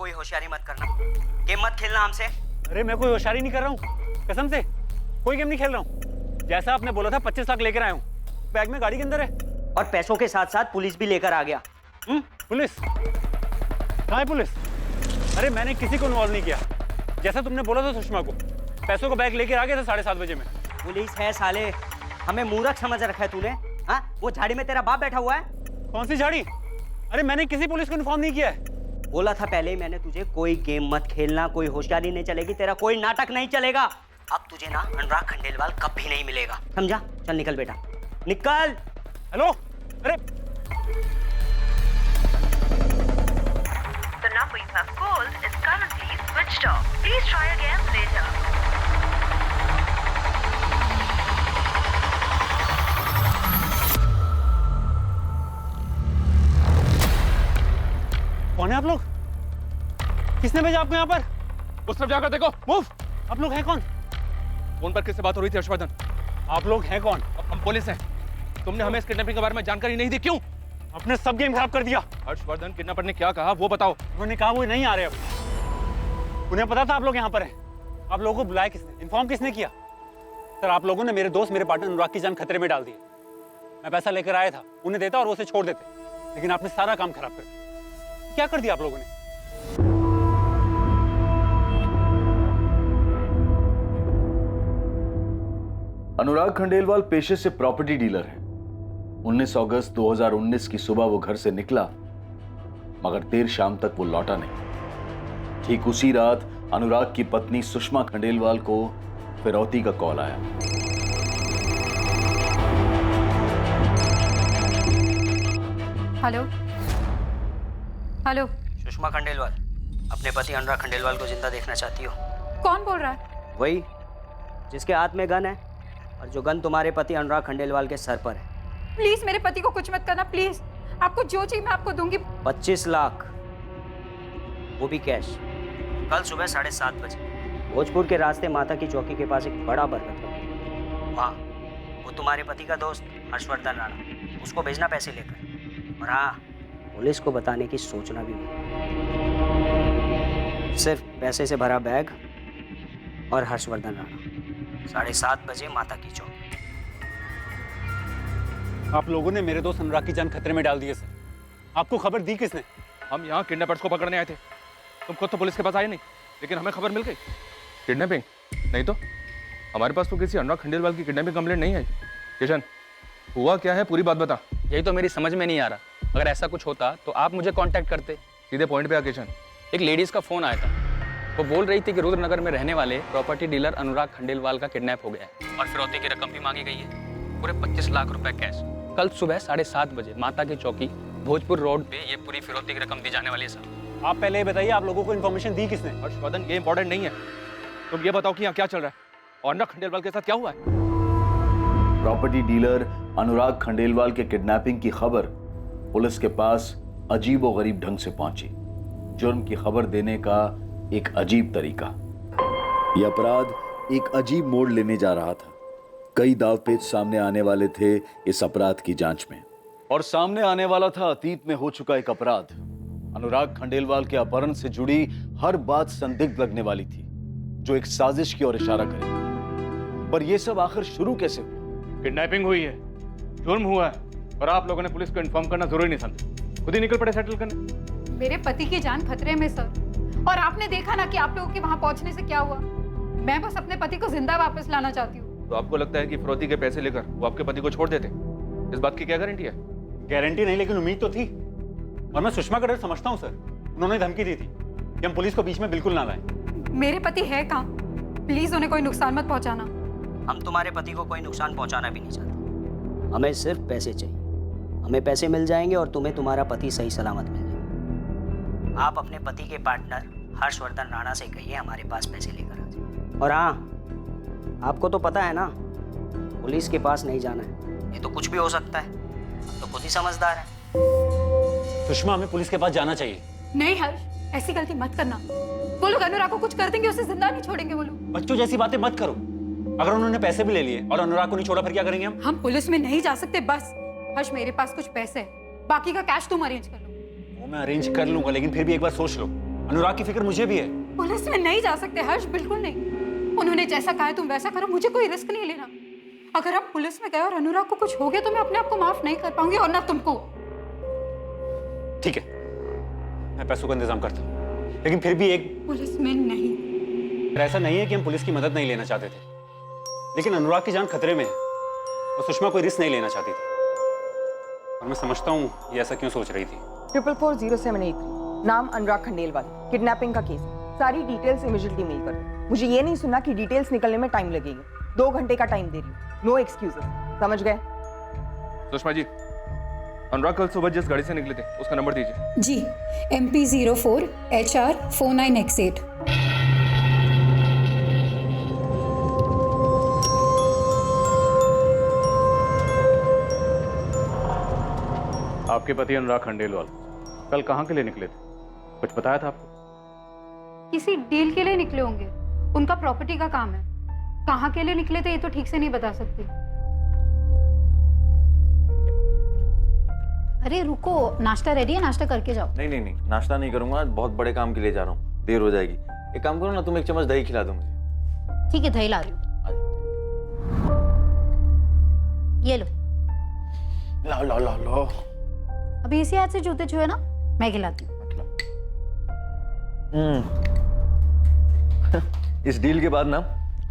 कोई होशियारी मत करना, गेम मत खेलना हमसे। अरे मैं कोई होशियारी नहीं कर रहा हूँ, कसम से कोई गेम नहीं खेल रहा हूँ। जैसा आपने बोला था 25 लाख लेकर आया हूँ, बैग में गाड़ी के अंदर है। और पैसों के साथ साथ पुलिस भी लेकर आ गया। पुलिस? कहाँ है पुलिस? अरे मैंने किसी को इन्वॉल्व नहीं किया, जैसा तुमने बोला था सुषमा को। पैसों का बैग लेकर आ गया था 7:30 बजे में। पुलिस है साले, हमें मूर्ख समझ रखा है तूने? हाँ, वो झाड़ी में तेरा बाप बैठा हुआ है। कौन सी झाड़ी? अरे मैंने किसी पुलिस को इन्फॉर्म नहीं किया है। बोला था पहले ही मैंने तुझे, कोई गेम मत खेलना, कोई होशियारी नहीं चलेगी, तेरा कोई नाटक नहीं चलेगा। अब तुझे ना अनुराग खंडेलवाल कभी नहीं मिलेगा, समझा? चल निकल बेटा, निकल। हेलो, अरे The number you have called is currently switched off. Please try again later. कौन है आप लोग? किसने भेजा आपको यहाँ पर? उस तरफ जाकर देखो, मूव। आप लोग हैं कौन? फोन पर किससे बात हो रही थी हर्षवर्धन? आप लोग हैं कौन? हम पुलिस हैं। तुमने हमें इस किडनैपिंग के बारे में जानकारी नहीं दी, क्यों? आपने सब गेम खराब कर दिया। हर्षवर्धन, किडनैपर ने क्या कहा वो बताओ। उन्होंने कहा वो नहीं आ रहे अब। उन्हें पता था आप लोग यहाँ पर हैं। आप लोगों को बुलाया किसने? इन्फॉर्म किसने किया? सर आप लोगों ने मेरे दोस्त, मेरे पार्टनर अनुराग की जान खतरे में डाल दी। मैं पैसा लेकर आया था, उन्हें देता और वो उसे छोड़ देते, लेकिन आपने सारा काम खराब कर दिया। क्या कर दिया आप लोगों ने? अनुराग खंडेलवाल पेशे से प्रॉपर्टी डीलर है। 19 अगस्त 2019 की सुबह वो घर से निकला, मगर देर शाम तक वो लौटा नहीं। ठीक उसी रात अनुराग की पत्नी सुषमा खंडेलवाल को फिरौती का कॉल आया। Hello hello. सुषमा खंडेलवाल, अपने पति अनुराग खंडेलवाल को जिंदा देखना चाहती हो? कौन बोल रहा है? वही जिसके हाथ में गन है, और जो गन तुम्हारे पति अनुराग खंडेलवाल के सर पर है। प्लीज मेरे पति को कुछ मत करना, प्लीज। आपको जो चाहिए मैं आपको दूंगी। 25 लाख, वो भी कैश। कल सुबह 7:30 बजे भोजपुर के रास्ते माता की चौकी के पास एक बड़ा बरगद का, वहाँ वो तुम्हारे पति का दोस्त हर्षवर्धन राणा, उसको भेजना पैसे लेकर। और हाँ, पुलिस को बताने की सोचना भी नहीं। सिर्फ पैसे से भरा बैग और हर्षवर्धन राणा। 7:30 बजे माता की चौकी। आप लोगों ने मेरे दोस्त अनुराग की जान खतरे में डाल दी है सर। आपको खबर दी किसने? हम यहाँ किडनैपर्स को पकड़ने आए थे। तुम खुद तो पुलिस के पास आए नहीं, लेकिन हमें खबर मिल गई। किडनैपिंग नहीं तो हमारे पास तो किसी अनुराग खंडेलवाल की किडनैपिंग कंप्लेंट नहीं आई। किशन, हुआ क्या है, पूरी बात बता। यही तो मेरी समझ में नहीं आ रहा। अगर ऐसा कुछ होता तो आप मुझे कांटेक्ट करते। सीधे पॉइंट पे आ किशन। एक लेडीज का फोन आया था, वो बोल रही थी कि रुद्रनगर में रहने वाले प्रॉपर्टी डीलर अनुराग खंडेलवाल का किडनैप हो गया है और फिरौती की रकम भी मांगी गई है, पूरे 25 लाख रुपए कैश। कल सुबह 7:30 बजे माता की चौकी भोजपुर रोड पे ये पूरी फिरौती की रकम दी जाने वाली है सर। आप पहले ये बताइए, आप लोगों को इन्फॉर्मेशन दी किसने? हर्षवर्धन, ये इंपॉर्टेंट नहीं है। तुम ये बताओ कि यहाँ क्या चल रहा है और अनुराग खंडेलवाल के साथ क्या हुआ है। प्रॉपर्टी डीलर अनुराग खंडेलवाल के किडनैपिंग की खबर पुलिस के पास अजीबोगरीब ढंग से पहुंची। जुर्म की खबर देने का एक अजीब तरीका। यह अपराध एक अजीब मोड़ लेने जा रहा था। कई दावपेच सामने आने वाले थे इस अपराध की जांच में, और सामने आने वाला था अतीत में हो चुका एक अपराध। अनुराग खंडेलवाल के अपहरण से जुड़ी हर बात संदिग्ध लगने वाली थी, जो एक साजिश की ओर इशारा करेगी। पर यह सब आखिर शुरू कैसे हुआ? किडनैपिंग हुई है, जुर्म हुआ है, और आप लोगों ने पुलिस को इन्फॉर्म करना जरूरी नहीं समझा, खुद ही निकल पड़े सेटल करने। मेरे पति की जान खतरे में सर, और आपने देखा ना कि आप लोगों के वहां पहुंचने से क्या हुआ। मैं बस अपने पति को जिंदा वापस लाना चाहती हूँ। तो आपको लगता है कि फिरौती के पैसे लेकर वो आपके पति को छोड़ देते? इस बात की क्या गारंटी है? गारंटी नहीं, लेकिन उम्मीद तो थी। और मैं सुषमा का डर समझता हूँ सर। उन्होंने धमकी दी थी कि हम पुलिस को बीच में बिल्कुल ना लाएं। मेरे पति है कहाँ? प्लीज उन्हें कोई नुकसान मत पहुंचाना। हम तुम्हारे पति को कोई नुकसान पहुंचाना भी नहीं चाहते। हमें सिर्फ पैसे चाहिए। हमें पैसे मिल जाएंगे और तुम्हें तुम्हारा पति सही सलामत मिल जाएगा। आप अपने पति के पार्टनर हर्षवर्धन राणा से कहिए हमारे पास पैसे लेकर आ जाए। और हाँ, आपको तो पता है ना, पुलिस के पास नहीं जाना है, ये तो कुछ भी हो सकता है। तो खुद ही समझदार है। सुषमा, हमें पुलिस के पास जाना चाहिए। नहीं हर्ष, ऐसी गलती मत करना। वो लोग अनुराग को कुछ कर देंगे, उसे जिंदा नहीं छोड़ेंगे वो लोग। बच्चों जैसी बातें मत करो। अगर उन्होंने पैसे भी ले लिए और अनुराग को नहीं छोड़ा, फिर क्या करेंगे हम? हम पुलिस में नहीं जा सकते बस। हर्ष, मेरे पास कुछ पैसे है, बाकी का कैश तुम अरेंज कर लो। वो मैं अरेंज कर लूंगा, लेकिन फिर भी एक बार सोच लो। अनुराग की फिक्र मुझे भी है। पुलिस में नहीं जा सकते हर्ष, बिल्कुल नहीं। उन्होंने जैसा कहा है तुम वैसा करो, मुझे कोई रिस्क नहीं लेना। अगर हम पुलिस में गए और अनुराग को कुछ हो गया तो मैं अपने आप को माफ नहीं कर पाऊंगी, और ना तुमको। ठीक है, मैं पैसों का इंतजाम करता हूँ, लेकिन फिर भी एक पुलिस में नहीं। फिर ऐसा नहीं है कि हम पुलिस की मदद नहीं लेना चाहते थे, लेकिन अनुराग की जान खतरे में है और सुषमा कोई रिस्क नहीं लेना चाहती थी। और मैं समझता हूँ ये ऐसा क्यों सोच रही थी। 440783 नाम अनुराग खंडेलवाल, किडनैपिंग का केस। सारी डिटेल्स इमीडिएटली मेल कर दो। मुझे ये नहीं सुनना कि डिटेल्स निकलने में टाइम लगेगा। 2 घंटे का टाइम दे रही हूँ, नो एक्सक्यूजेस, समझ गए? सुषमा जी, अनुराग कल सुबह जिस गाड़ी से निकले थे उसका नंबर दीजिए। जी, MP04 HR 49X8। आपके पति अनुराग खंडेलवाल कल कहाँ के लिए निकले थे, कुछ बताया था आपको? किसी डील के लिए निकले होंगे, उनका प्रॉपर्टी का काम है। कहाँ के लिए निकले थे ये तो ठीक से नहीं बता सकती। अरे रुको, नाश्ता रेडी है, नाश्ता करके जाओ। नहीं, नाश्ता नहीं करूंगा, बहुत बड़े काम के लिए जा रहा हूँ, देर हो जाएगी। एक काम करो ना, तुम एक चम्मच दही खिला दो मुझे। ठीक है, दही ला रही हूँ। ये लो। लो। अभी इसी हाथ से जूते छुए ना, मैं खिलाती हूँ। इस डील के बाद ना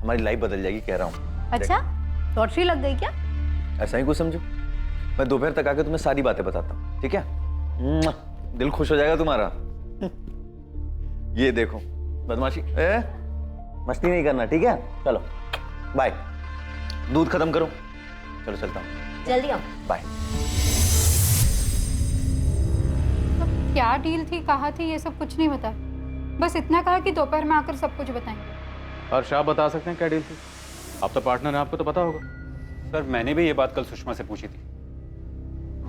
हमारी लाइफ बदल जाएगी, कह रहा हूँ। अच्छा, लॉटरी लग गई क्या? ऐसा ही कुछ समझो। मैं दोपहर तक आके तुम्हें सारी बातें बताता हूँ, ठीक है? दिल खुश हो जाएगा तुम्हारा। ये देखो, बदमाशी मस्ती नहीं करना, ठीक है? चलो बाय, दूध खत्म करो। चलो चलता हूँ, जल्दी आओ। बाय। क्या डील थी, कहाँ थी, ये सब कुछ नहीं बता। बस इतना कहा कि दोपहर में आकर सब कुछ बताएंगे। हर्ष, आप बता सकते हैं क्या डील थी? आप तो पार्टनर हैं, आपको तो पता होगा। सर, मैंने भी ये बात कल सुषमा से पूछी थी,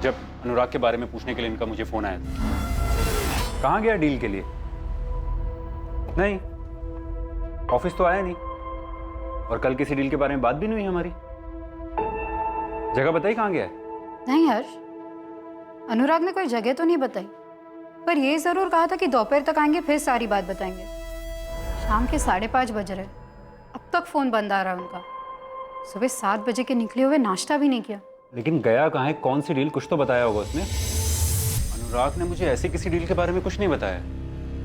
जब अनुराग के बारे में पूछने के लिए इनका मुझे फोन आया था। कहाँ गया डील के लिए? नहीं, ऑफिस तो आया नहीं, और कल किसी डील के बारे में बात भी नहीं हुई हमारी। जगह बताई कहाँ गया है? नहीं हर्ष, अनुराग ने कोई जगह तो नहीं बताई, पर ये जरूर कहा था कि दोपहर तक आएंगे, फिर सारी बात बताएंगे। शाम के 5:30 बज रहे, अब तक फोन बंद आ रहा है उनका। सुबह 7 बजे के निकले हुए, नाश्ता भी नहीं किया। लेकिन गया कहाँ है, कौन सी डील, कुछ तो बताया होगा उसने। अनुराग ने मुझे ऐसी किसी डील के बारे में कुछ नहीं बताया।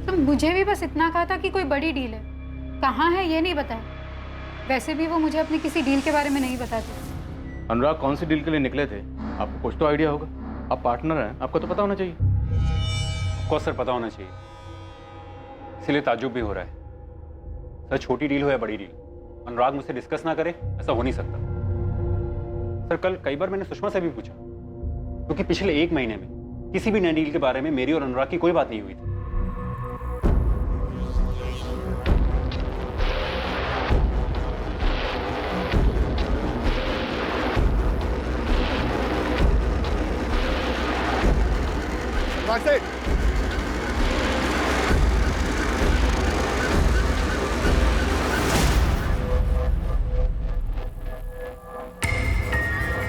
तो मुझे भी बस इतना कहा था कि कोई बड़ी डील है, कहाँ है ये नहीं बताया। वैसे भी वो मुझे अपनी किसी डील के बारे में नहीं बताते। अनुराग कौन सी डील के लिए निकले थे, आपको कुछ तो आइडिया होगा। आप पार्टनर हैं, आपको तो पता होना चाहिए। ऑफकोर्स सर, पता होना चाहिए, इसलिए ताज्जुब भी हो रहा है। सर, छोटी डील हो या बड़ी डील, अनुराग मुझसे डिस्कस ना करे, ऐसा हो नहीं सकता। सर, कल कई बार मैंने सुषमा से भी पूछा, क्योंकि पिछले 1 महीने में किसी भी नई डील के बारे में मेरी और अनुराग की कोई बात नहीं हुई थी।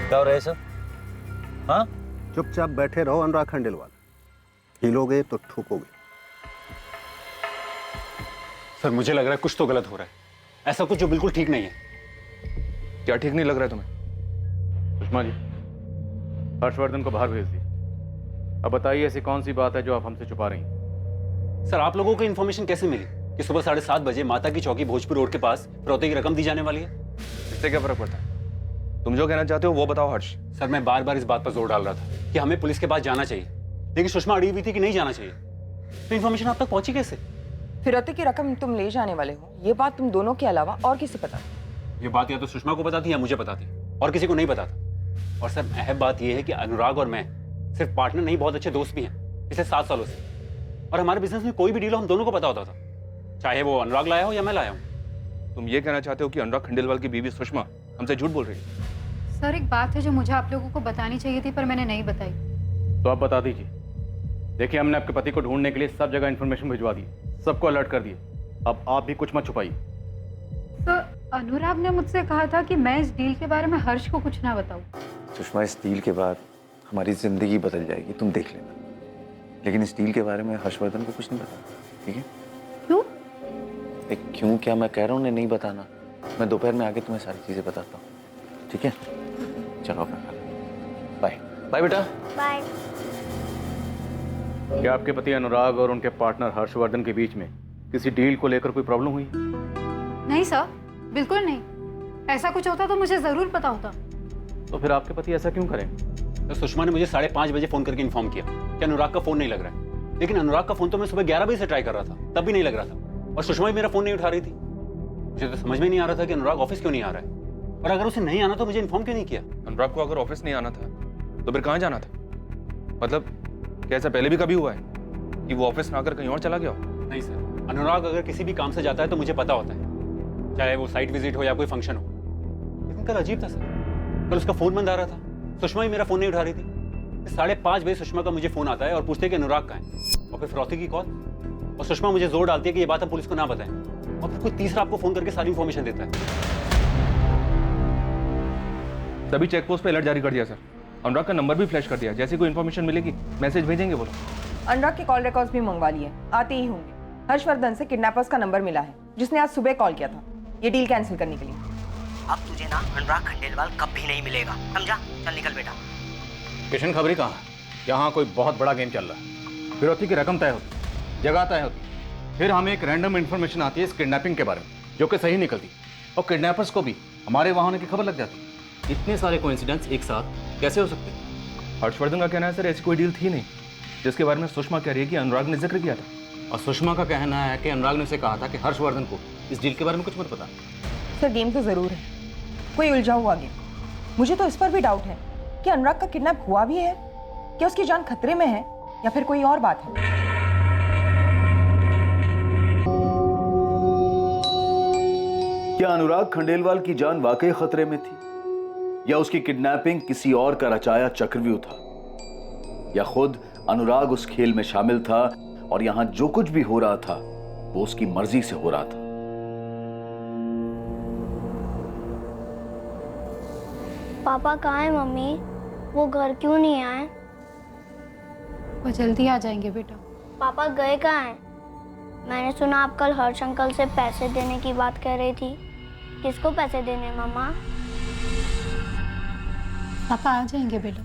क्या हो रहा है सर? हाँ, चुपचाप बैठे रहो अनुराग खंडेलवाल, हिलोगे तो ठोकोगे। सर, मुझे लग रहा है कुछ तो गलत हो रहा है, ऐसा कुछ जो बिल्कुल ठीक नहीं है। क्या ठीक नहीं लग रहा है तुम्हें? सुषमा जी, हर्षवर्धन को बाहर भेज दिए। अब बताइए, ऐसी कौन सी बात है जो आप हमसे छुपा रही हैं? सर, आप लोगों को इन्फॉर्मेशन कैसे मिली कि सुबह 7:30 बजे माता की चौकी भोजपुर रोड के पास फिरौती की रकम दी जाने वाली है? इससे क्या फर्क पड़ता है? तुम जो कहना चाहते हो वो बताओ हर्ष। सर, मैं बार बार इस बात पर जोर डाल रहा था कि हमें पुलिस के पास जाना चाहिए, लेकिन सुषमा अड़ी हुई थी कि नहीं जाना चाहिए। तो इन्फॉर्मेशन आप तक पहुंची कैसे? फिरौती की रकम तुम ले जाने वाले हो, ये बात तुम दोनों के अलावा और किसे पता? ये बात या तो सुषमा को पता थी या मुझे पता थी, और किसी को नहीं पता था। और सर, अहम बात यह है कि अनुराग और मैं सिर्फ पार्टनर नहीं, बहुत अच्छे दोस्त भी हैं पिछले 7 सालों से। और हमारे बिजनेस में कोई भी डील हो, हम दोनों को पता होता था, चाहे वो अनुराग लाया हो या मैं लाया हूँ। तुम ये कहना चाहते हो कि अनुराग खंडेलवाल की बीवी सुषमा हमसे झूठ बोल रही है? सर, एक बात है जो मुझे आप लोगों को बतानी चाहिए थी, पर मैंने नहीं बताई। तो आप बता दीजिए। देखिए, हमने आपके पति को ढूंढने के लिए सब जगह इन्फॉर्मेशन भिजवा दी, सबको अलर्ट कर दिए। अब आप भी कुछ मत छुपाइए। सर, अनुराग ने मुझसे कहा था कि मैं इस डील के बारे में हर्ष को कुछ ना बताऊं। सुषमा, इस डील के बाद हमारी जिंदगी बदल जाएगी, तुम देख लेना। लेकिन इस डील के बारे में हर्षवर्धन को कुछ नहीं पता। ठीक है? क्यों? देख, क्यों क्या मैं कह रहा हूँ उन्हें नहीं बताना। मैं दोपहर में आके तुम्हें सारी चीजें बताता हूँ, ठीक है? चलो अपना खा लो। बाय बाय बेटा। बाय। क्या आपके पति अनुराग और उनके पार्टनर हर्षवर्धन के बीच में किसी डील को लेकर कोई प्रॉब्लम हुई? नहीं सर, बिल्कुल नहीं। ऐसा कुछ होता तो मुझे जरूर पता होता। तो फिर आपके पति ऐसा क्यों करें? तो सुषमा ने मुझे 5:30 बजे फोन करके इन्फॉर्म किया कि अनुराग का फोन नहीं लग रहा है। लेकिन अनुराग का फोन तो मैं सुबह 11 बजे से ट्राई कर रहा था, तब भी नहीं लग रहा था। और सुषमा भी मेरा फोन नहीं उठा रही थी। मुझे तो समझ में नहीं आ रहा था कि अनुराग ऑफिस क्यों नहीं आ रहा है। और अगर उसे नहीं आना तो मुझे इन्फॉर्म क्यों नहीं किया? अनुराग को अगर ऑफिस नहीं आना था तो फिर कहाँ जाना था? मतलब क्या ऐसा पहले भी कभी हुआ है कि वो ऑफिस ना आकर कहीं और चला गया हो? नहीं सर, अनुराग अगर किसी भी काम से जाता है तो मुझे पता होता है, चाहे वो साइट विजिट हो या कोई फंक्शन हो। लेकिन कल अजीब था सर, कल उसका फोन बंद आ रहा था, सुषमा भी मेरा फोन नहीं उठा रही थी। 5:30 बजे सुषमा का मुझे फोन आता है और पूछते हैं कि अनुराग कहाँ है। और फिर फिरौती की कॉल, और सुषमा मुझे जोर डालती है कि ये बात हम पुलिस को ना बताएं। और फिर कोई तीसरा आपको फोन करके सारी इन्फॉर्मेशन देता है। तभी चेक पोस्ट पे अलर्ट जारी कर दिया सर। अनुराग का नंबर भी फ्लैश कर दिया। जैसी कोई इन्फॉर्मेशन मिलेगी मैसेज भेजेंगे बोलो। अनुराग के कॉल रिकॉर्ड्स भी मंगवा लिए, आते ही होंगे। हर्षवर्धन से किडनैपर्स का नंबर मिला है जिसने आज सुबह कॉल किया था ये डील कैंसिल करने के लिए। अब तुझे ना अनुराग खंडेलवाल कभी नहीं मिलेगा, समझा? चल निकल बेटा। किशन खबरी कहाँ है? यहाँ कोई बहुत बड़ा गेम चल रहा है। फिरौती की रकम तय होती, जगह तय होती, फिर हमें एक रैंडम इन्फॉर्मेशन आती है इस किडनैपिंग के बारे में जो कि सही निकलती, और किडनैपर्स को भी हमारे वहाँ होने की खबर लग जाती। इतने सारे कोइंसिडेंस एक साथ कैसे हो सकते? हर्षवर्धन का कहना है सर ऐसी कोई डील थी नहीं जिसके बारे में सुषमा कह रही है कि अनुराग ने जिक्र किया था। और सुषमा का कहना है कि अनुराग ने उसे कहा था कि हर्षवर्धन को इस डील के बारे में कुछ मत पता। सर गेम तो जरूर है, कोई उलझा हुआ गेम। मुझे तो इस पर भी डाउट है कि अनुराग का किडनैप हुआ भी है, क्या उसकी जान खतरे में है या फिर कोई और बात है। क्या अनुराग खंडेलवाल की जान वाकई खतरे में थी, या उसकी किडनैपिंग किसी और का रचाया चक्रव्यूह था, या खुद अनुराग उस खेल में शामिल था और यहां जो कुछ भी हो रहा था वो उसकी मर्जी से हो रहा था? पापा कहाँ है मम्मी? वो घर क्यों नहीं आए? वो जल्दी आ जाएंगे बेटा। पापा गए कहाँ हैं? मैंने सुना आप कल हर्ष अंकल से पैसे देने की बात कह रही थी। किसको पैसे देने मम्मा? पापा आ जाएंगे बेटा,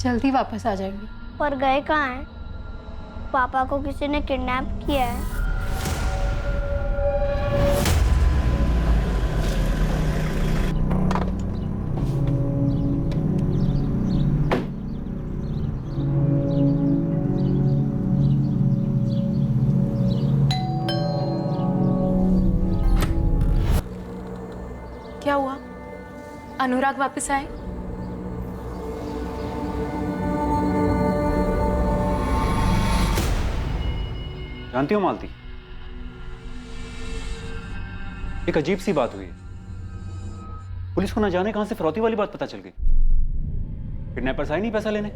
जल्दी वापस आ जाएंगे। पर गए कहाँ हैं? पापा को किसी ने किडनैप किया है। क्या हुआ? अनुराग वापस आए? जानती हो मालती, एक अजीब सी बात हुई है। पुलिस को ना जाने कहां से फिरौती वाली बात पता चल गई। किडनैपर्स आए नहीं पैसा लेने।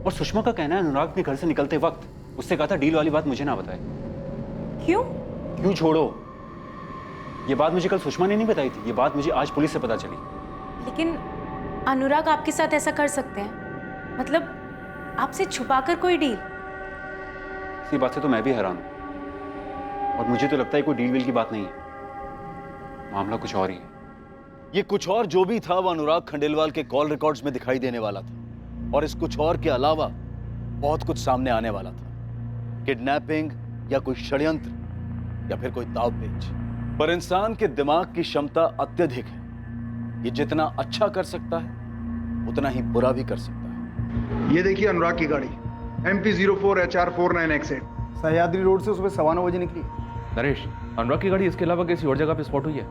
और सुषमा का कहना है अनुराग अपने घर से निकलते वक्त उससे कहा था डील वाली बात मुझे ना बताए। क्यों? क्यों छोड़ो, ये बात मुझे कल सुषमा ने नहीं बताई थी, ये बात मुझे आज पुलिस से पता चली। लेकिन अनुराग आपके साथ ऐसा कर सकते हैं? मतलब आपसे छुपाकर कोई डील? इसी बात से तो मैं भी हैरान हूं। और मुझे तो लगता है कोई डील वील की बात नहीं है, मामला कुछ और ही है। ये कुछ और जो भी था वो अनुराग खंडेलवाल के कॉल रिकॉर्ड्स में दिखाई देने वाला था, और इस कुछ और के अलावा बहुत कुछ सामने आने वाला था। किडनैपिंग या कोई षड्यंत्र या फिर कोई दावपेच। पर इंसान के दिमाग की क्षमता अत्यधिक है। ये जितना अच्छा कर सकता है उतना ही बुरा भी कर सकता है। ये देखिए अनुराग की गाड़ी MP04HR49X8 सह्याद्री रोड से सुबह 9:15 बजे निकली। नरेश, अनुराग की गाड़ी इसके अलावा किसी और जगह पे स्पॉट हुई है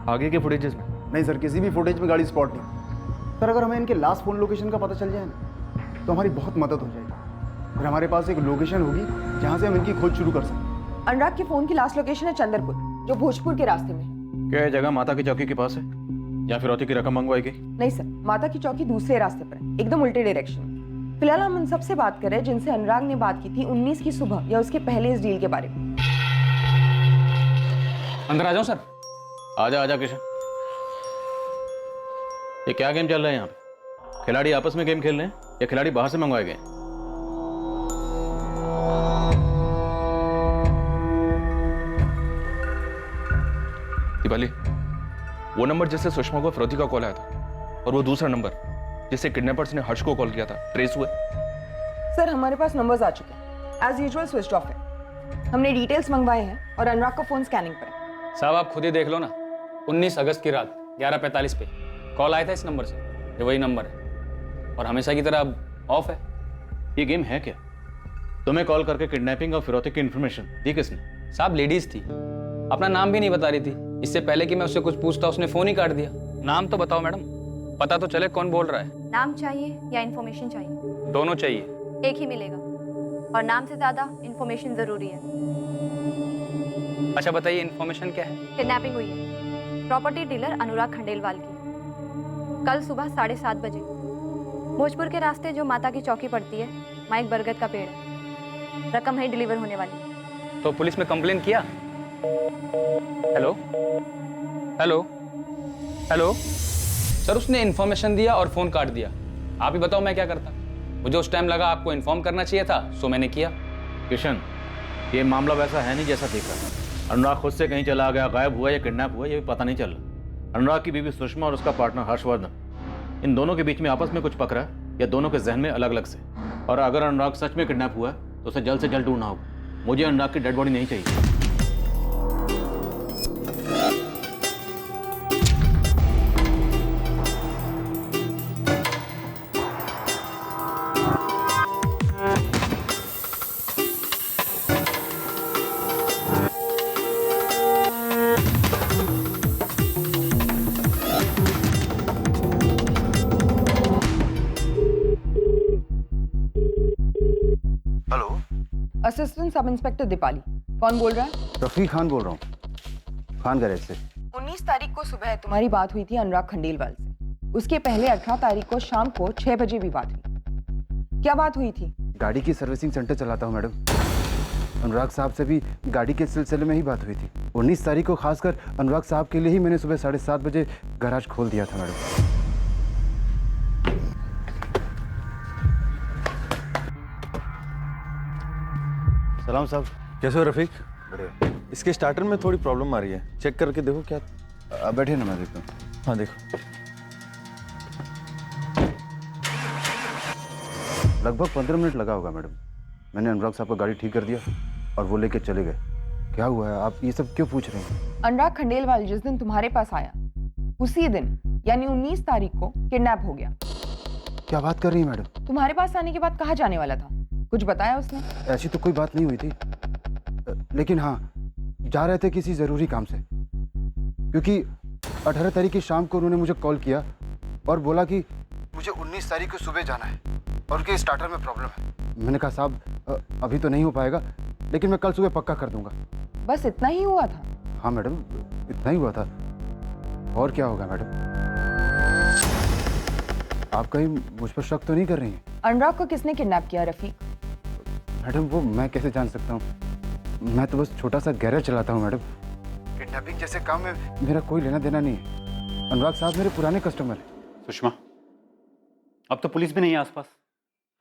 आगे के फुटेजेस में? नहीं सर, किसी भी फुटेज में गाड़ी स्पॉट नहीं। सर अगर हमें इनके लास्ट फोन लोकेशन का पता चल जाए ना तो हमारी बहुत मदद हो जाएगी। फिर हमारे पास एक लोकेशन होगी जहाँ से हम इनकी खोज शुरू कर सकते। अनुराग के फोन की लास्ट लोकेशन है चंदरपुर, जो भोजपुर के रास्ते में है। क्या ये जगह माता की चौकी के पास है या फिरौती की रकम मंगवाई गई? नहीं सर, माता की चौकी दूसरे रास्ते पर है, एकदम उल्टे डायरेक्शन में। फिलहाल हम उन सबसे बात कर रहे हैं जिनसे अनुराग ने बात की थी 19 की सुबह या उसके पहले इस डील के बारे में। अंदर आ जाओ सर। आजा आजा किशन। ये क्या गेम चल रहा है यहाँ पे? खिलाड़ी आपस में गेम खेल रहे हैं या खिलाड़ी बाहर से मंगवाए गए? दीपाली, वो नंबर जिससे सुषमा को फिरौती का कॉल आया था और वो दूसरा नंबर जिससे किडनैपर्स ने हर्ष को कॉल किया था, ट्रेस हुए? सर हमारे पास नंबर्स आ चुके हैं, एज यूजुअल स्विच ऑफ है। हमने डिटेल्स मंगवाए हैं और अनुराग का फोन स्कैनिंग पर है। साहब आप खुद ही देख लो ना, 19 अगस्त की रात 11:45 पे कॉल आया था इस नंबर से। ये वही नंबर है और हमेशा की तरह अब ऑफ है। ये गेम है क्या? तुम्हें कॉल करके किडनैपिंग और फिरौती की इन्फॉर्मेशन दी किसने? साहब लेडीज थी, अपना नाम भी नहीं बता रही थी। इससे पहले कि मैं उससे कुछ पूछता उसने फोन ही काट दिया। नाम तो बताओ मैडम, पता तो चले कौन बोल रहा है। नाम चाहिए या इन्फॉर्मेशन चाहिए? दोनों चाहिए। एक ही मिलेगा और नाम से ज्यादा इन्फॉर्मेशन जरूरी है। अच्छा बताइए इन्फॉर्मेशन क्या है? किडनैपिंग हुई है प्रॉपर्टी डीलर अनुराग खंडेलवाल की। कल सुबह 7:30 बजे भोजपुर के रास्ते जो माता की चौकी पड़ती है, वहाँ एक बरगद का पेड़ है। रकम है डिलीवर होने वाली। तो पुलिस में कंप्लेन किया? हेलो हेलो हेलो सर, उसने इन्फॉर्मेशन दिया और फोन काट दिया। आप ही बताओ मैं क्या करता? मुझे उस टाइम लगा आपको इन्फॉर्म करना चाहिए था, सो मैंने किया। किशन, ये मामला वैसा है नहीं जैसा दिखा। अनुराग खुद से कहीं चला गया, गायब हुआ या किडनैप हुआ, ये भी पता नहीं चल रहा। अनुराग की बीवी सुषमा और उसका पार्टनर हर्षवर्धन, इन दोनों के बीच में आपस में कुछ पकड़ा या दोनों के जहन में अलग अलग से? और अगर अनुराग सच में किडनैप हुआ तो उसे जल्द से जल्द ढूंढना होगा। मुझे अनुराग की डेड बॉडी नहीं चाहिए। Assistant sub inspector Deepali. कौन बोल रहा है? रफीक खान बोल रहा हूँ, खान गैरेज से। 19 तारीख को सुबह तुम्हारी बात हुई थी अनुराग खंडेलवाल से। उसके पहले 18 तारीख को शाम को 6 बजे भी बात हुई। क्या बात हुई थी? गाड़ी की सर्विसिंग सेंटर चलाता हूँ मैडम। अनुराग साहब से भी गाड़ी के सिलसिले में ही बात हुई थी। 19 तारीख को खासकर अनुराग साहब के लिए ही मैंने सुबह 7:30 बजे गैराज खोल दिया था मैडम। सलाम साहब। कैसे हो रफीक? बढ़िया। इसके स्टार्टर में थोड़ी प्रॉब्लम आ रही है, चेक करके देखो क्या। बैठे ना, मैं देखता हूँ। हाँ देखो। लगभग 15 मिनट लगा होगा मैडम। मैंने अनुराग साहब का गाड़ी ठीक कर दिया और वो लेके चले गए। क्या हुआ है, आप ये सब क्यों पूछ रहे हैं? अनुराग खंडेलवाल जिस दिन तुम्हारे पास आया उसी दिन यानी 19 तारीख को किडनैप हो गया। क्या बात कर रही है मैडम? तुम्हारे पास आने के बाद कहाँ जाने वाला था? कुछ बताया उसने? ऐसी तो कोई बात नहीं हुई थी, लेकिन हाँ जा रहे थे किसी ज़रूरी काम से। क्योंकि 18 तारीख की शाम को उन्होंने मुझे कॉल किया और बोला कि मुझे 19 तारीख को सुबह जाना है और उनके स्टार्टर में प्रॉब्लम है। मैंने कहा साहब अभी तो नहीं हो पाएगा, लेकिन मैं कल सुबह पक्का कर दूंगा। बस इतना ही हुआ था? हाँ मैडम, इतना ही हुआ था। और क्या होगा मैडम? आप कहीं मुझ पर शक तो नहीं कर रही हैं? अनुराग को किसने किडनैप किया रफीक? मैडम वो मैं कैसे जान सकता हूँ? मैं तो बस छोटा सा गैरेज चलाता हूँ मैडम। किडनैपिंग जैसे काम में मेरा कोई लेना देना नहीं है। अनुराग साहब मेरे पुराने कस्टमर हैं। सुषमा, अब तो पुलिस भी नहीं है आसपास।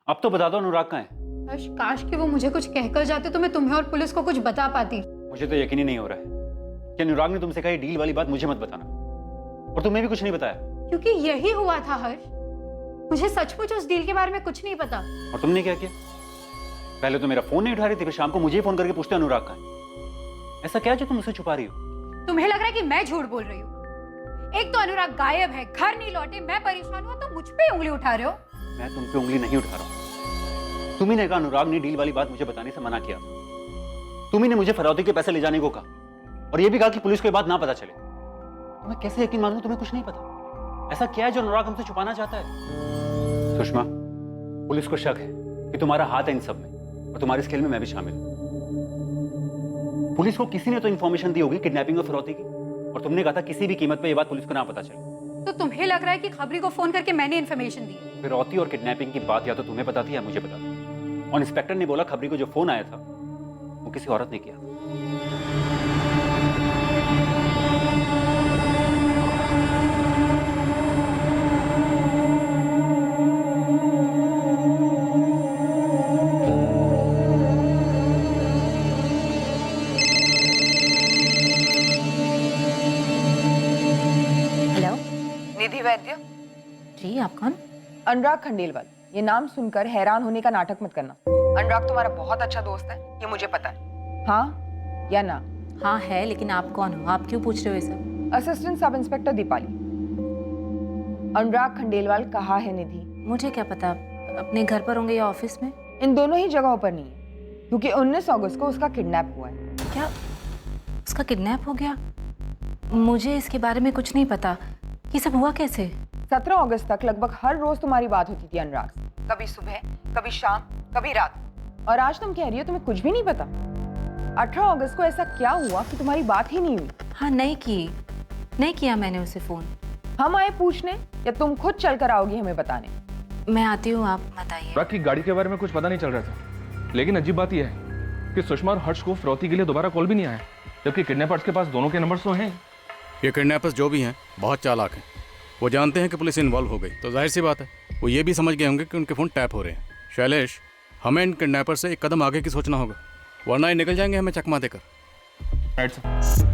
अब तो बता दो अनुराग कहाँ है? हर्ष, काश कि वो मुझे कुछ कहकर जाते तो मैं तुम्हें और पुलिस को कुछ बता पाती। मुझे तो यकीन ही नहीं हो रहा है कि अनुराग ने तुमसे कही डील वाली बात मुझे मत बताना, और तुम्हें भी कुछ नहीं बताया। क्योंकि यही हुआ था हर्ष, मुझे सचमुच उस डील के बारे में कुछ नहीं पता। और तुमने क्या किया? पहले तो मेरा फोन नहीं उठा रही थी, फिर शाम को मुझे फोन करके पूछते अनुराग का है। ऐसा क्या जो तुम मुझसे छुपा रही हो? तुम्हें लग रहा है कि मैं झूठ बोल रही हूँ? एक तो अनुराग गायब है, घर नहीं लौटे, मैं परेशान हुआ तो मुझ पे उंगली उठा रहे हो। मैं तुम पे उंगली नहीं उठा रहा हूँ। तुम्ही ने कहा अनुराग ने डील वाली बात मुझे बताने से मना किया। तुम्ही ने मुझे फिरौती के पैसे ले जाने को कहा और ये भी कहा कि पुलिस को ये बात ना पता चले। तो मैं कैसे यकीन मानूं तुम्हें कुछ नहीं पता? ऐसा क्या है जो अनुराग हमसे छुपाना चाहता है? सुषमा, पुलिस को शक है कि तुम्हारा हाथ है इन सब में और तुम्हारे इस खेल में मैं भी शामिल हूं। पुलिस को किसी ने तो इन्फॉर्मेशन दी होगी किडनैपिंग और फिरौती की, और तुमने कहा था किसी भी कीमत पे ये बात पुलिस को ना पता चले। तो तुम्हें लग रहा है कि खबरी को फोन करके मैंने इन्फॉर्मेशन दी? फिरौती और किडनैपिंग की बात या तो तुम्हें पता थी या मुझे पता थी, और इंस्पेक्टर ने बोला खबरी को जो फोन आया था वो किसी औरत ने किया था। निधि वैद्य। जी, आप कौन? अनुराग खंडेलवाल। ये नाम सुनकर हैरान होने का नाटक मत करना। अनुराग तुम्हारा बहुत अच्छा दोस्त है, ये मुझे पता है। हाँ या ना? हाँ है, लेकिन आप कौन हो? आप क्यों पूछ रहे हो ये सब? Assistant sub inspector Deepali. अनुराग खंडेलवाल कहाँ है निधि? मुझे क्या पता, अपने घर पर होंगे या ऑफिस में? इन दोनों ही जगहों पर नहीं है, क्योंकि 19 अगस्त को उसका किडनैप हुआ है। क्या उसका किडनैप हो गया? मुझे इसके बारे में कुछ नहीं पता। ये सब हुआ कैसे? 17 अगस्त तक लगभग हर रोज तुम्हारी बात होती थी अनुराग से, कभी सुबह, कभी शाम, कभी रात। और आज तुम कह रही हो तुम्हें कुछ भी नहीं पता। 18 अगस्त को ऐसा क्या हुआ कि तुम्हारी बात ही नहीं हुई? हाँ, नहीं किया मैंने उसे फोन। हम आए पूछने या तुम खुद चल कर आओगी हमें बताने? मैं आती हूँ, आप बताइए। अनुराग की गाड़ी के बारे में कुछ पता नहीं चल रहा था, लेकिन अजीब बात यह है कि सुषमा और हर्ष को फिरौती के लिए दोबारा कॉल भी नहीं आया, जबकि किडनैपर्स के पास दोनों के नंबर्स तो हैं। ये किडनैपर्स जो भी हैं बहुत चालाक हैं। वो जानते हैं कि पुलिस इन्वॉल्व हो गई, तो जाहिर सी बात है वो ये भी समझ गए होंगे कि उनके फ़ोन टैप हो रहे हैं। शैलेश, हमें इन किडनैपर से एक कदम आगे की सोचना होगा, वरना ये निकल जाएंगे हमें चकमा देकर। Right sir.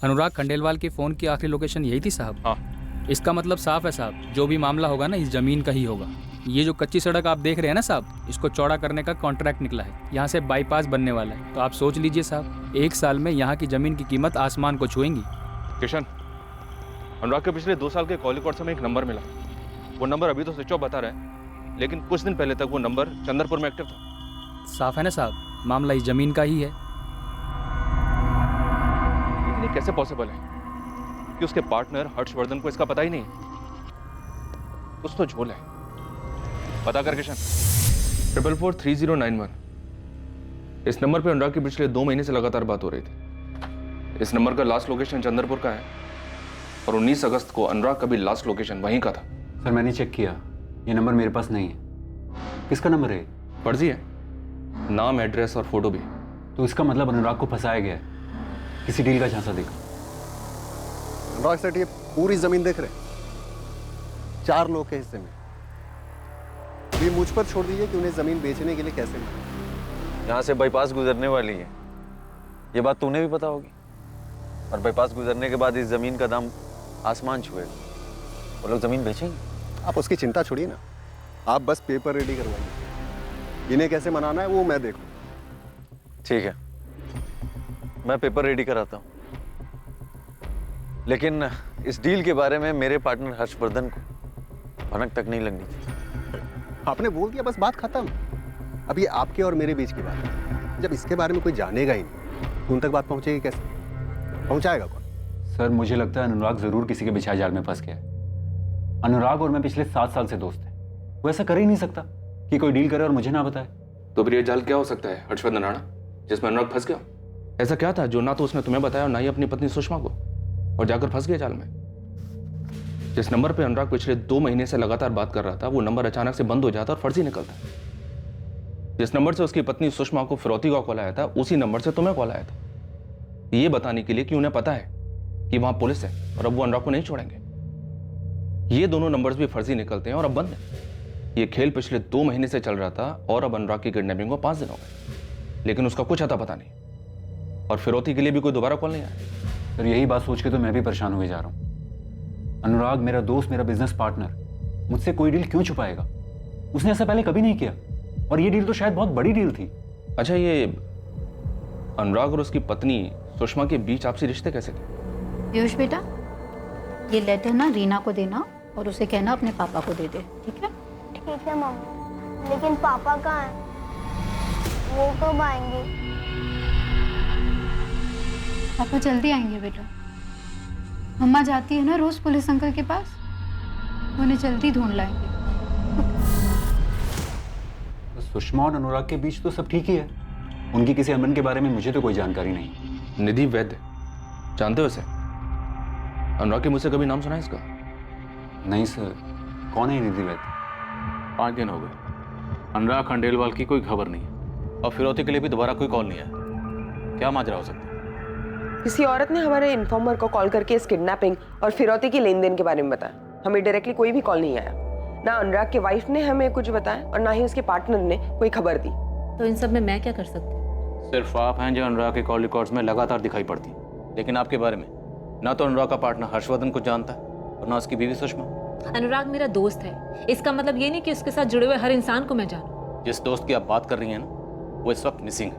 अनुराग खंडेलवाल के फ़ोन की आखिरी लोकेशन यही थी साहब? हाँ। इसका मतलब साफ है साहब, जो भी मामला होगा ना इस ज़मीन का ही होगा। ये जो कच्ची सड़क आप देख रहे हैं ना साहब, इसको चौड़ा करने का कॉन्ट्रैक्ट निकला है। यहाँ से बाईपास बनने वाला है, तो आप सोच लीजिए साहब, 1 साल में यहाँ की ज़मीन की कीमत आसमान को छुएंगी। किशन, अनुराग के पिछले 2 साल के कॉल रिकॉर्ड से हमें एक नंबर मिला। वो नंबर अभी तो स्विच ऑफ बता रहा है, लेकिन कुछ दिन पहले तक वो नंबर चंद्रपुर में एक्टिव था। साफ है ना साहब, मामला इस ज़मीन का ही है। लेकिन ये कैसे पॉसिबल है कि उसके पार्टनर हर्षवर्धन को इसका पता ही नहीं? कुछ तो झोल है। पता कर किशन। 443091। इस नंबर पे अनुराग की पिछले 2 महीने से लगातार बात हो रही थी। इस नंबर का लास्ट लोकेशन चंद्रपुर का है और 19 अगस्त को अनुराग का भी लास्ट लोकेशन वहीं का था। सर मैंने चेक किया, ये नंबर मेरे पास नहीं है। किसका नंबर है? फर्जी है, नाम, एड्रेस और फोटो भी। तो इसका मतलब अनुराग को फंसाया गया है, किसी डील का झांसा देखा। अनुराग सेठ, ये पूरी जमीन देख रहे हैं, 4 लोग के हिस्से में। ये मुझ पर छोड़ दीजिए कि उन्हें जमीन बेचने के लिए कैसे मिला। यहाँ से बाईपास गुजरने वाली है, ये बात तूने भी पता होगी। और बाईपास गुजरने के बाद इस जमीन का दाम आसमान छुएगा। वो लोग जमीन बेचेंगे। आप उसकी चिंता छोड़िए ना, आप बस पेपर रेडी करवाइए। इन्हें कैसे मनाना है वो मैं देखूं। ठीक है, मैं पेपर रेडी कराता हूँ, लेकिन इस डील के बारे में मेरे पार्टनर हर्षवर्धन को भनक तक नहीं लगनी चाहिए। आपने बोल दिया, बस बात खत्म। अब ये आपके और मेरे बीच की बात है। जब इसके बारे में कोई जानेगा ही नहीं तो उन तक बात पहुंचेगी कैसे? पहुंचाएगा कौन? सर मुझे लगता है अनुराग जरूर किसी के बिछाए जाल में फंस गया है। अनुराग और मैं पिछले 7 साल से दोस्त हैं। वो ऐसा कर ही नहीं सकता कि कोई डील करे और मुझे ना बताए। तो फिर ये जाल क्या हो सकता है हर्षवर्धन राणा, जिसमें अनुराग फंस गया? ऐसा क्या था जो ना तो उसने तुम्हें बताया और ना ही अपनी पत्नी सुषमा को, और जाकर फंस गया जाल में? जिस नंबर पे अनुराग पिछले 2 महीने से लगातार बात कर रहा था, वो नंबर अचानक से बंद हो जाता और फर्जी निकलता। जिस नंबर से उसकी पत्नी सुषमा को फिरौती का कॉल आया था, उसी नंबर से तुम्हें कॉल आया था, ये बताने के लिए कि उन्हें पता है कि वहां पुलिस है और अब वो अनुराग को नहीं छोड़ेंगे। ये दोनों नंबर्स भी फर्जी निकलते हैं और अब बंद है। ये खेल पिछले 2 महीने से चल रहा था और अब अनुराग की किडनैपिंग को 5 दिन हो गए, लेकिन उसका कुछ अता पता नहीं, और फिरौती के लिए भी कोई दोबारा कॉल नहीं आया। सर यही बात सोच के तो मैं भी परेशान हुए जा रहा हूँ। अनुराग मेरा दोस्त, मेरा बिजनेस पार्टनर, मुझसे कोई डील क्यों छुपाएगा? उसने ऐसा पहले कभी नहीं किया, और ये डील तो शायद बहुत बड़ी डील थी। अच्छा, ये अनुराग और उसकी पत्नी सुषमा के बीच आपसी रिश्ते कैसे थे? पीयूष बेटा, ये लेटर ना रीना को देना और उसे कहना अपने पापा को दे दे, ठीक है? ठीक है मम्मी, लेकिन पापा कहाँ हैं? वो कब आएंगे? पापा जल्दी आएंगे बेटा। मम्मा जाती है ना रोज पुलिस अंकल के पास, उन्हें जल्दी ढूंढ लाएंगे। सुषमा और अनुराग के बीच तो सब ठीक ही है। उनकी किसी अनबन के बारे में मुझे तो कोई जानकारी नहीं। निधि वैद्य, जानते हो इसे? अनुराग के मुझसे कभी नाम सुना है इसका? नहीं सर, कौन है निधि वैद्य? 5 दिन हो गए, अनुराग खंडेलवाल की कोई खबर नहीं है और फिरौती के लिए भी दोबारा कोई कॉल नहीं आया। क्या माजरा हो सकता है? किसी औरत ने हमारे इन्फॉर्मर को कॉल करके इस किडनैपिंग और फिरौती की लेन देन के बारे में बताया। हमें डायरेक्टली कोई भी कॉल नहीं आया। ना अनुराग के वाइफ ने हमें कुछ बताया और ना ही उसके पार्टनर ने कोई खबर दी। तो इन सब में मैं क्या कर सकती हूँ? सिर्फ आप हैं जो अनुराग के कॉल रिकॉर्ड्स में लगातार दिखाई पड़ती, लेकिन आपके बारे में ना तो अनुराग का पार्टनर हर्षवर्धन को जानता है और ना उसकी बीवी सुषमा। अनुराग मेरा दोस्त है, इसका मतलब ये नहीं कि उसके साथ जुड़े हुए हर इंसान को मैं जानूं। जिस दोस्त की आप बात कर रही हैं ना, वो इस वक्त मिसिंग है।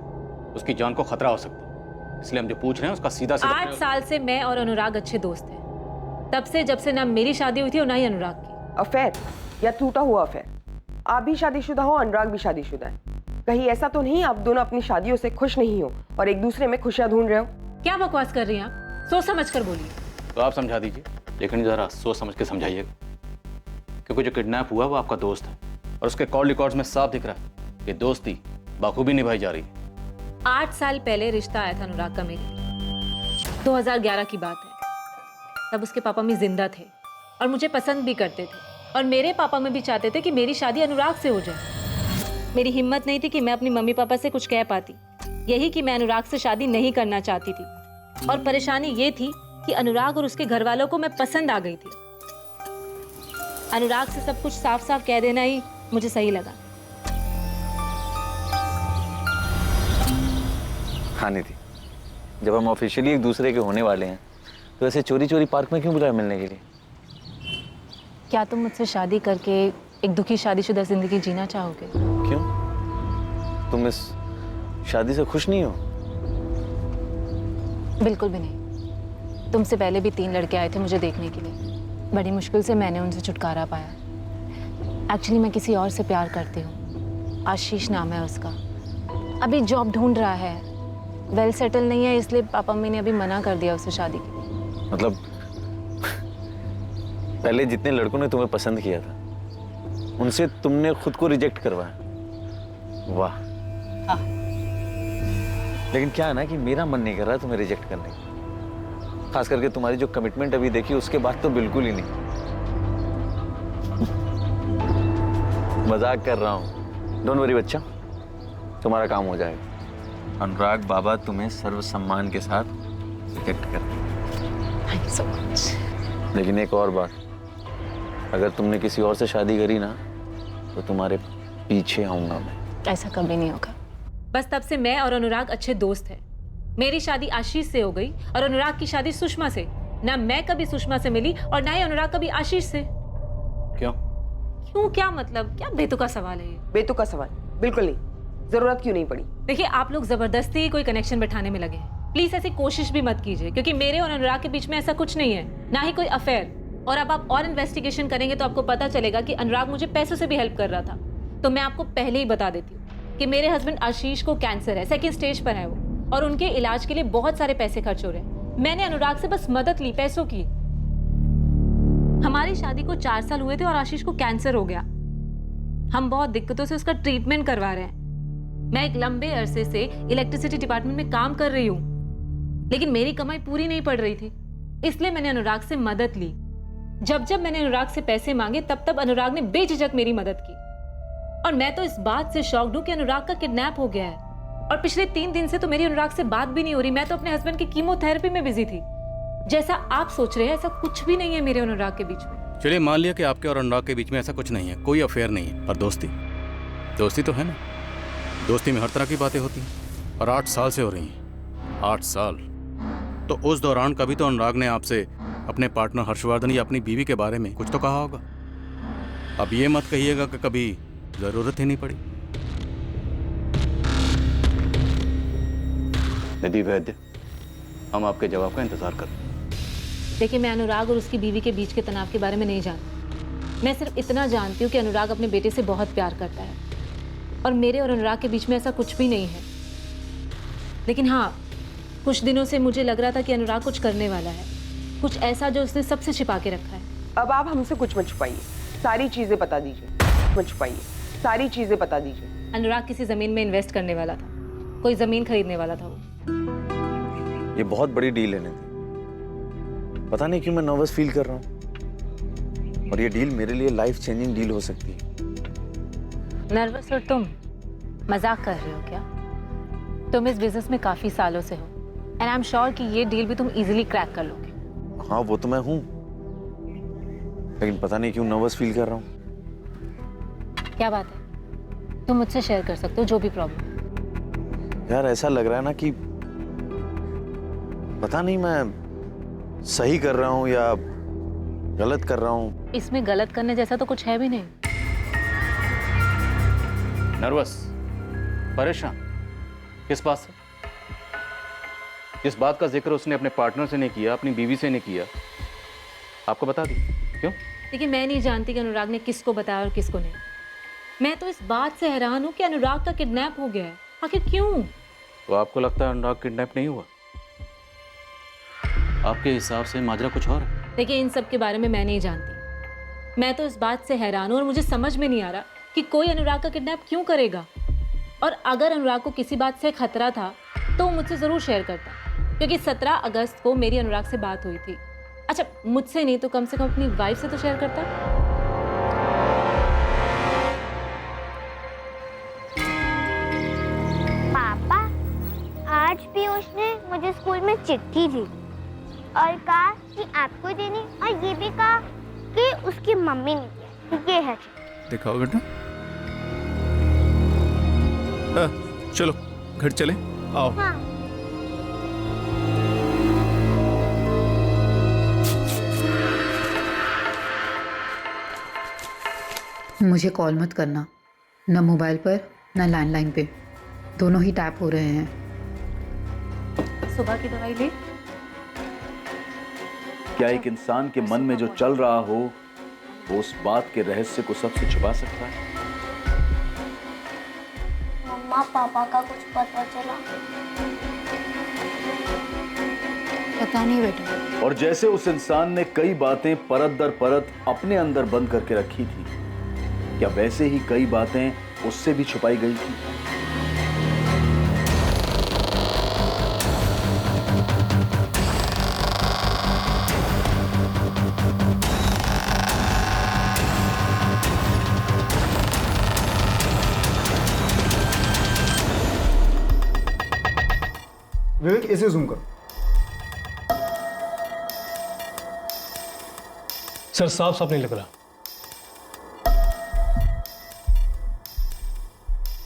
उसकी जान को खतरा हो सकता है, इसलिए हम जो पूछ रहे हैं उसका सीधा 8 साल से मैं और अनुराग अच्छे दोस्त हैं, तब से जब से ना मेरी शादी हुई थी और ना ही अनुराग की। अफेयर या टूटा हुआ अफेयर? आप भी शादीशुदा हो, अनुराग भी शादीशुदा है। कहीं ऐसा तो नहीं आप दोनों अपनी शादियों से खुश नहीं हो और एक दूसरे में खुशियां ढूंढ रहे हो? क्या बकवास कर रही हैं आप? सोच समझ कर बोलिए। तो आप समझा दीजिए, लेकिन जरा सोच समझ के समझाइएगा, क्योंकि जो किडनैप हुआ वो आपका दोस्त है और उसके कॉल रिकॉर्ड्स में साफ दिख रहा है कि दोस्ती बाखूबी निभाई जा रही है। 8 साल पहले रिश्ता आया था अनुराग का मेरे। 2011 की बात है। तब उसके पापा भी जिंदा थे और मुझे पसंद भी करते थे और मेरे पापा में भी चाहते थे कि मेरी शादी अनुराग से हो जाए। मेरी हिम्मत नहीं थी कि मैं अपनी मम्मी पापा से कुछ कह पाती, यही कि मैं अनुराग से शादी नहीं करना चाहती थी। और परेशानी ये थी कि अनुराग और उसके घर वालों को मैं पसंद आ गई थी। अनुराग से सब कुछ साफ साफ कह देना ही मुझे सही लगा। हाँ निधि, जब हम ऑफिशियली एक दूसरे के होने वाले हैं तो ऐसे चोरी चोरी पार्क में क्यों बुलाया मिलने के लिए? क्या तुम मुझसे शादी करके एक दुखी शादीशुदा जिंदगी जीना चाहोगे? क्यों? तुम इस शादी से खुश नहीं हो? बिल्कुल भी नहीं। तुमसे पहले भी 3 लड़के आए थे मुझे देखने के लिए। बड़ी मुश्किल से मैंने उनसे छुटकारा पाया। एक्चुअली मैं किसी और से प्यार करती हूँ। आशीष नाम है उसका। अभी जॉब ढूंढ रहा है, वेल सेटल नहीं है, इसलिए पापा मम्मी ने अभी मना कर दिया उसे शादी के लिए। मतलब पहले जितने लड़कों ने तुम्हें पसंद किया था उनसे तुमने खुद को रिजेक्ट करवाया। वाह। हाँ। लेकिन क्या है ना कि मेरा मन नहीं कर रहा तुम्हें रिजेक्ट करने का, खास करके तुम्हारी जो कमिटमेंट अभी देखी उसके बाद तो बिल्कुल ही नहीं। मजाक कर रहा हूँ, डोंट वरी बच्चा, तुम्हारा काम हो जाएगा। अनुराग बाबा तुम्हें सर्व सम्मान के साथ रिजेक्ट कर देंगे। Thank you so much. लेकिन एक और बात, अगर तुमने किसी और से शादी करी ना तो तुम्हारे पीछे आऊंगा मैं। ऐसा कभी नहीं होगा। बस तब से मैं और अनुराग अच्छे दोस्त हैं। मेरी शादी आशीष से हो गई और अनुराग की शादी सुषमा से। ना मैं कभी सुषमा से मिली और ना ही अनुराग कभी आशीष से। क्यों? क्यों क्या मतलब? क्या बेतुका सवाल है ये? बेतुका सवाल बिल्कुल नहीं। जरूरत क्यों नहीं पड़ी? देखिए, आप लोग जबरदस्ती कोई कनेक्शन बैठाने में लगे हैं। प्लीज ऐसी कोशिश भी मत कीजिए, क्योंकि मेरे और अनुराग के बीच में ऐसा कुछ नहीं है, ना ही कोई अफेयर। और अब आप और इन्वेस्टिगेशन करेंगे तो आपको पता चलेगा कि अनुराग मुझे पैसों से भी हेल्प कर रहा था। तो मैं आपको पहले ही बता देती हूँ कि मेरे हस्बैंड आशीष को कैंसर है, 2nd स्टेज पर है वो, और उनके इलाज के लिए बहुत सारे पैसे खर्च हो रहे हैं। मैंने अनुराग से बस मदद ली, पैसों की। हमारी शादी को 4 साल हुए थे और आशीष को कैंसर हो गया। हम बहुत दिक्कतों से उसका ट्रीटमेंट करवा रहे हैं। मैं एक लंबे अरसे से इलेक्ट्रिसिटी डिपार्टमेंट में काम कर रही हूँ, लेकिन मेरी कमाई पूरी नहीं पड़ रही थी, इसलिए मैंने अनुराग से मदद ली। जब जब मैंने अनुराग से पैसे मांगे तब तब अनुराग ने बेझिझक मेरी मदद की। और मैं तो इस बात से शॉक्ड हूं कि अनुराग का किडनैप हो गया है। और पिछले 3 दिन से तो मेरी अनुराग से बात भी नहीं हो रही। मैं तो अपने हस्बैंड की कीमोथेरेपी में बिजी थी। जैसा आप सोच रहे हैं ऐसा कुछ भी नहीं है मेरे और अनुराग के बीच में। चलिए मान लिया कि आपके और अनुराग के बीच में ऐसा कुछ नहीं है, कोई अफेयर नहीं है, पर दोस्ती तो है ना। दोस्ती में हर तरह की बातें होती हैं और 8 साल से हो रही हैं। 8 साल तो उस दौरान कभी तो अनुराग ने आपसे अपने पार्टनर हर्षवर्धन या अपनी बीवी के बारे में कुछ तो कहा होगा। अब ये मत कहिएगा कि कभी जरूरत ही नहीं पड़ी। निधि वैद्य, हम आपके जवाब का इंतजार कर रहे हैं। देखिए, मैं अनुराग और उसकी बीवी के बीच के तनाव के बारे में नहीं जानती। मैं सिर्फ इतना जानती हूँ कि अनुराग अपने बेटे से बहुत प्यार करता है और मेरे और अनुराग के बीच में ऐसा कुछ भी नहीं है। लेकिन हाँ, कुछ दिनों से मुझे लग रहा था कि अनुराग कुछ करने वाला है, कुछ ऐसा जो उसने सबसे छिपा के रखा है। अब आप हमसे कुछ मत छुपाइए, सारी चीजें बता दीजिए। मत छुपाइए, सारी चीजें बता दीजिए। अनुराग किसी जमीन में इन्वेस्ट करने वाला था, कोई जमीन खरीदने वाला था वो। ये बहुत बड़ी डील है निधि। पता नहीं क्यों मैं नर्वस फील कर रहा हूँ, और ये डील मेरे लिए लाइफ चेंजिंग डील हो सकती है। नर्वस और तुम मजाक कर रहे हो क्या? तुम इस बिजनेस में काफी सालों से हो एंड आई एम श्योर कि ये डील भी तुम इजीली क्रैक कर लोगे। हाँ वो तो मैं हूँ, लेकिन पता नहीं क्यों नर्वस फील कर रहा हूँ। क्या बात है? तुम मुझसे शेयर कर सकते हो जो भी प्रॉब्लम। यार ऐसा लग रहा है ना कि पता नहीं मैं सही कर रहा हूँ या गलत कर रहा हूँ। इसमें गलत करने जैसा तो कुछ है भी नहीं। नर्वस, परेशान किस बात से? जिस बात का जिक्र उसने अपने पार्टनर से नहीं किया, अपनी बीवी से नहीं किया, आपको बता दी क्यों? देखिए, मैं नहीं जानती कि अनुराग ने किसको बताया और किसको नहीं। मैं तो इस बात से हैरान हूँ कि अनुराग का किडनैप हो गया है। आखिर क्यों? तो आपको लगता है अनुराग किडनैप नहीं हुआ? आपके हिसाब से माजरा कुछ और है? देखिए, इन सब के बारे में मैं नहीं जानती। मैं तो इस बात से हैरान हूँ और मुझे समझ में नहीं आ रहा कि कोई अनुराग का किडनैप क्यों करेगा। और अगर अनुराग को किसी बात से खतरा था तो वो मुझसे ज़रूर शेयर करता, क्योंकि 17 अगस्त को मेरी अनुराग से बात हुई थी। अच्छा, मुझसे नहीं तो कम से कम अपनी वाइफ से तो शेयर करता। पापा, आज भी उसने मुझे स्कूल में चिट्ठी दी और कहा कि आपको देनी, और ये भी कहा कि उसकी मम्मी ने दिया। ये है दिखाओ बेटा। चलो घर चले, आओ। हाँ। मुझे कॉल मत करना, न मोबाइल पर न लैंडलाइन पे, दोनों ही टैप हो रहे हैं। सुबह की दवाई ले। क्या एक इंसान के मन में जो चल रहा हो वो उस बात के रहस्य को सबसे छुपा सकता है? मम्मा पापा का कुछ पता चला? पता नहीं बेटा। और जैसे उस इंसान ने कई बातें परत दर परत अपने अंदर बंद करके रखी थी, क्या वैसे ही कई बातें उससे भी छुपाई गई थी? विवेक, इसे जूम करो। सर साफ साफ नहीं लग रहा।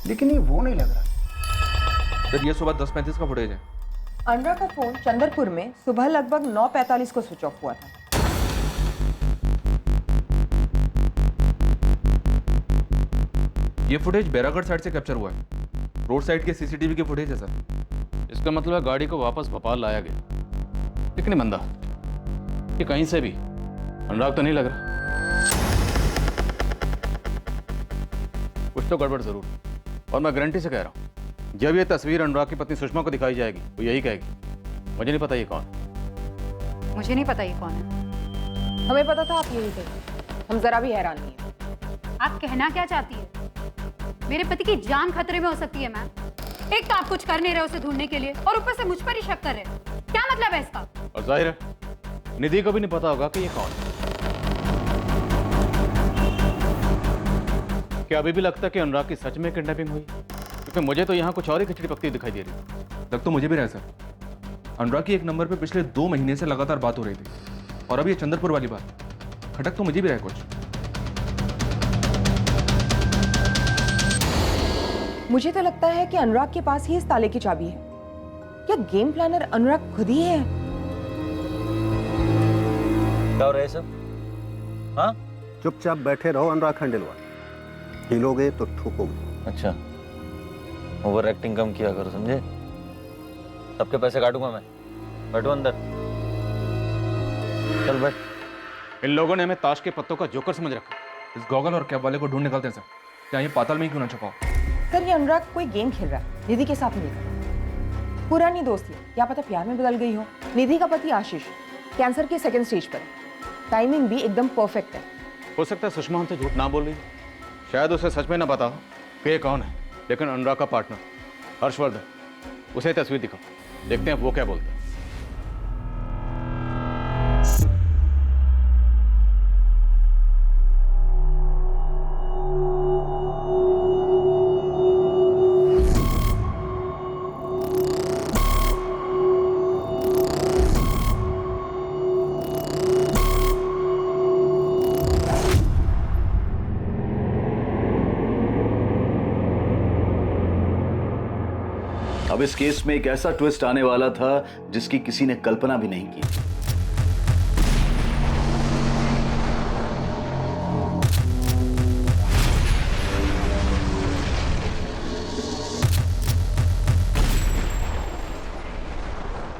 लेकिन ये वो नहीं लग रहा। सर ये सुबह 10:35 का फुटेज है। अनुराग का फोन चंदरपुर में सुबह लगभग 9:45 को स्विच ऑफ हुआ था। ये फुटेज बैरागढ़ साइड से कैप्चर हुआ है। रोड साइड के सीसीटीवी की फुटेज है सर। इसका मतलब है गाड़ी को वापस भोपाल लाया गया। लेकिन मंदा, ये कहीं से भी अनुराग तो नहीं लग रहा। कुछ तो गड़बड़ जरूर, और मैं गारंटी से कह रहा हूं, जब ये तस्वीर अनुराग की पत्नी सुषमा को दिखाई जाएगी वो यही कहेगी, मुझे नहीं पता ये कौन है। मुझे नहीं पता ये कौन है। हमें पता था आप यही कहेंगे, हम जरा भी हैरान नहीं है। आप कहना क्या चाहती है? मेरे पति की जान खतरे में हो सकती है मैम। एक तो आप कुछ कर नहीं रहे उसे ढूंढने के लिए, और ऊपर से मुझ पर ही शक कर रहे हैं। क्या मतलब है इसका? और जाहिर है निधि को भी नहीं पता होगा कि ये कौन है। क्या अभी भी लगता है कि अनुराग की सच में किडनैपिंग हुई? क्योंकि मुझे तो यहाँ कुछ और ही खिचड़ी पकती दिखाई दे रही। लग तो मुझे भी रहा सर, अनुराग की एक नंबर पे पिछले 2 महीने से लगातार बात हो रही थी, और अब ये चंदरपुर वाली बात, खटक तो मुझे भी रहा कुछ। मुझे तो लगता है कि अनुराग के पास ही इस ताले की चाबी है। क्या गेम प्लानर अनुराग खुद ही है? क्या हो रहा है सब? हाँ, चुपचाप बैठे रहो अनुराग खंडेलवाल, हिलोगे तो ठोकोगे। अच्छा, ओवर एक्टिंग कम किया करो, समझे? सबके पैसे काटूंगा मैं। बैठो अंदर, चल बैठ। इन लोगों ने हमें ताश के पत्तों का जोकर समझ रखा। इस गॉगल और कैप वाले को ढूंढ निकलते हैं सर। क्या ये पाताल में ही क्यों ना छुपाओ? सर ये अनुराग कोई गेम खेल रहा है, निधि के साथ मिलकर। पुरानी दोस्ती है, क्या पता प्यार में बदल गई हो। निधि का पति आशीष कैंसर के सेकंड स्टेज पर है। टाइमिंग भी एकदम परफेक्ट है। हो सकता है सुषमा हमसे झूठ ना बोल रही, शायद उसे सच में ना पता हो कि ये कौन है, लेकिन अनुराग का पार्टनर हर्षवर्धन, उसे तस्वीर दिखाओ, देखते हैं वो क्या बोलता है। अब इस केस में एक ऐसा ट्विस्ट आने वाला था जिसकी किसी ने कल्पना भी नहीं की।